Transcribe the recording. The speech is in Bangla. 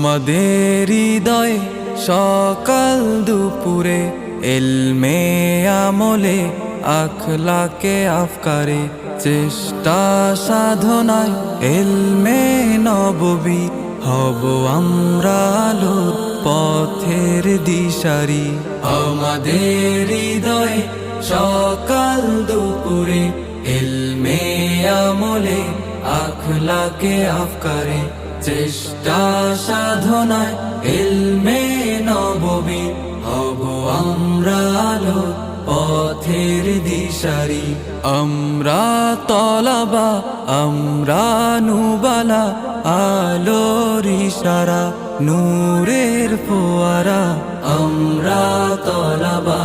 আমাদের হৃদয়ে সকাল দুপুরে ইলমে আমলে আখলাকে আফকারে চেষ্টা সাধনায় ইলমে নববী হব আমরা আলোর পথের দিশারি। আমাদের হৃদয়ে সকাল দুপুরে ইলমে আমলে আখলাকে আফকারে চেষ্টা সাধনায় ইলমে নববী হব আমরা আলোর পথের দিশারি। আমরা তলাবা আমরা নুবালা আলোর ইশারা নূরের ফোয়ারা। আমরা তলাবা